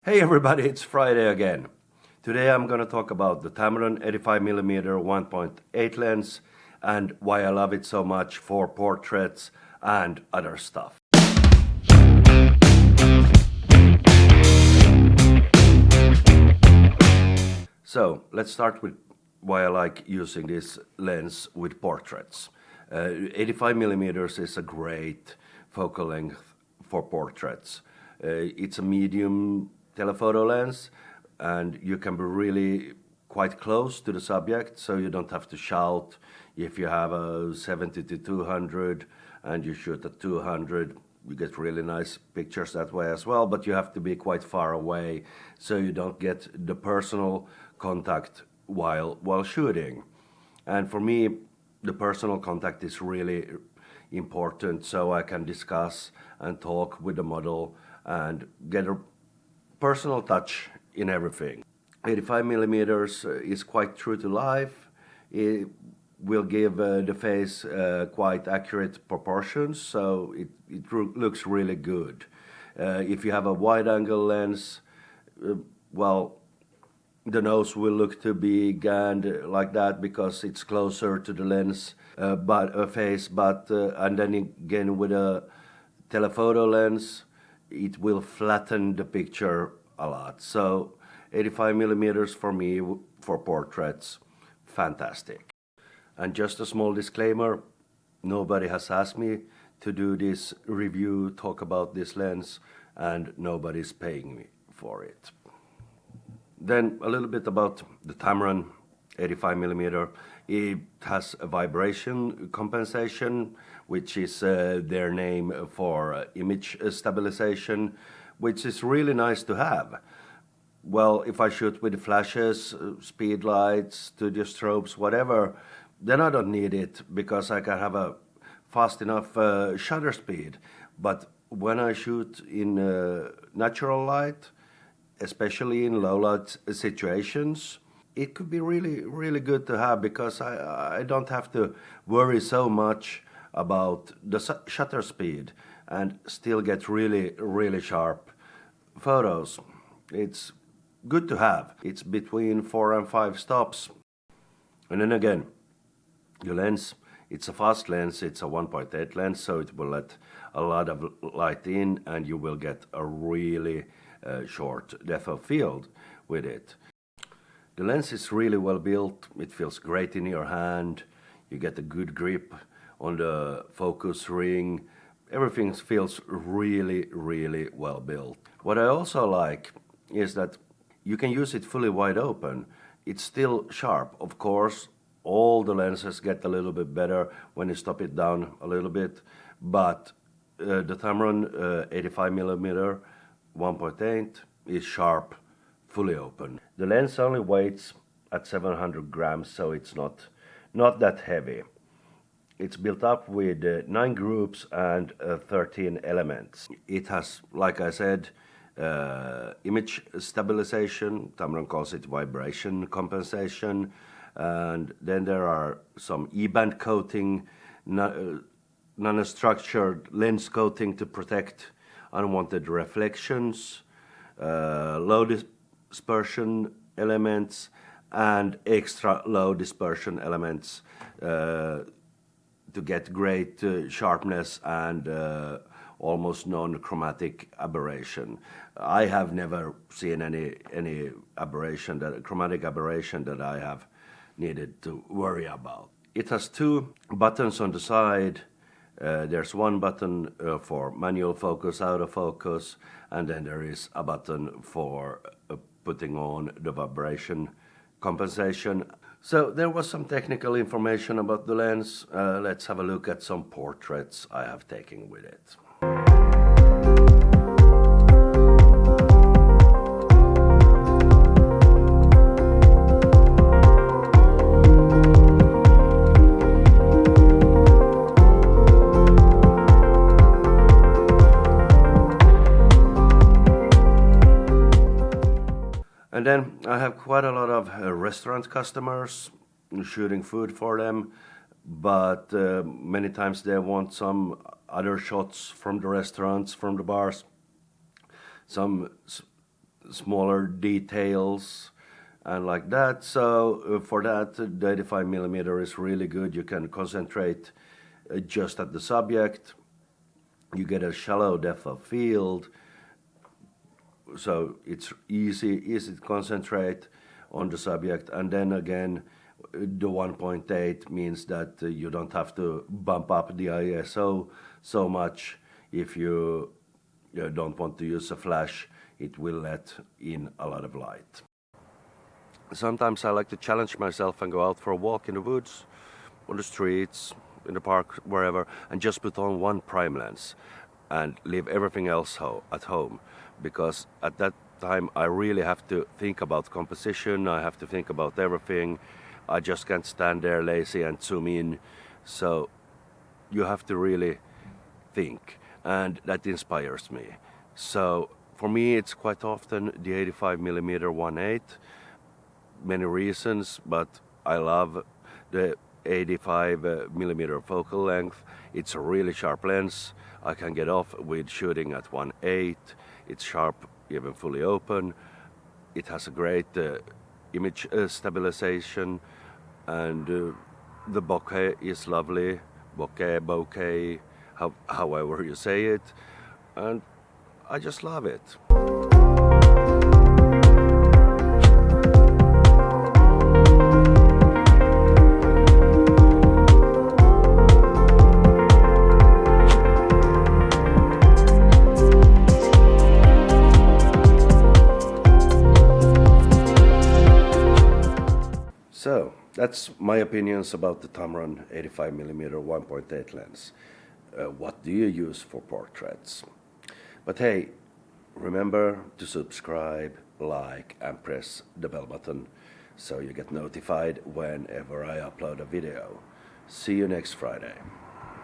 Hey everybody, it's Friday again. Today I'm going to talk about the Tamron 85mm 1.8 lens and why I love it so much for portraits and other stuff. So let's start with why I like using this lens with portraits. 85mm is a great focal length for portraits. It's a medium telephoto lens and you can be really quite close to the subject, so you don't have to shout. If you have a 70 to 200 and you shoot at 200, you get really nice pictures that way as well, but you have to be quite far away so you don't get the personal contact while shooting. And for me, the personal contact is really important, so I can discuss and talk with the model and get a personal touch in everything. 85mm is quite true to life. It will give the face quite accurate proportions, so it looks really good. If you have a wide-angle lens, well, the nose will look too big and like that because it's closer to the lens face, and then again with a telephoto lens, it will flatten the picture a lot. So 85mm for me, for portraits, fantastic. And just a small disclaimer, nobody has asked me to do this review, talk about this lens, and nobody's paying me for it. Then a little bit about the Tamron 85mm. It has a vibration compensation, which is their name for image stabilization, which is really nice to have. Well, if I shoot with flashes, speed lights, studio strobes, whatever, then I don't need it because I can have a fast enough shutter speed. But when I shoot in natural light, especially in low light situations, it could be really good to have because I don't have to worry so much about the shutter speed and still get really sharp photos. It's good to have. It's between 4 and 5 stops. And then again, the lens, it's a fast lens, it's a 1.8 lens, so it will let a lot of light in and you will get a really short depth of field with it. The lens is really well built, it feels great in your hand, you get a good grip on the focus ring, everything feels really well built. What I also like is that you can use it fully wide open. It's still sharp. Of course, all the lenses get a little bit better when you stop it down a little bit, but the Tamron 85mm 1.8 is sharp, fully open. The lens only weighs at 700 grams, so it's not that heavy. It's built up with 9 groups and 13 elements. It has, like I said, image stabilization, Tamron calls it vibration compensation, and then there are some E-band coating, nanostructured lens coating to protect unwanted reflections, low dispersion elements, and extra low dispersion elements to get great sharpness and almost non-chromatic aberration. I have never seen any aberration, chromatic aberration that I have needed to worry about. It has 2 buttons on the side. There's one button for manual focus, autofocus, and then there is a button for putting on the vibration compensation. So there was some technical information about the lens. Let's have a look at some portraits I have taken with it. And then I have quite a lot of restaurant customers, shooting food for them, but many times they want some other shots from the restaurants, from the bars, some smaller details and like that. So for that, the 85 millimeter is really good. You can concentrate just at the subject. You get a shallow depth of field, so it's easy to concentrate on the subject. And then again, the 1.8 means that you don't have to bump up the ISO so much. If you don't want to use a flash, it will let in a lot of light. Sometimes I like to challenge myself and go out for a walk in the woods, on the streets, in the park, wherever, and just put on one prime lens and leave everything else at home, because at that time I really have to think about composition, I have to think about everything. I just can't stand there lazy and zoom in. So you have to really think, and that inspires me. So for me it's quite often the 85 millimeter 1.8. Many reasons, but I love the 85 millimeter focal length. It's a really sharp lens. I can get off with shooting at 1.8. It's sharp even fully open. It has a great image stabilization, and the bokeh is lovely. Bokeh, however you say it, and I just love it. So that's my opinions about the Tamron 85 millimeter 1.8 lens. What do you use for portraits? But hey, remember to subscribe, like, and press the bell button so you get notified whenever I upload a video. See you next Friday.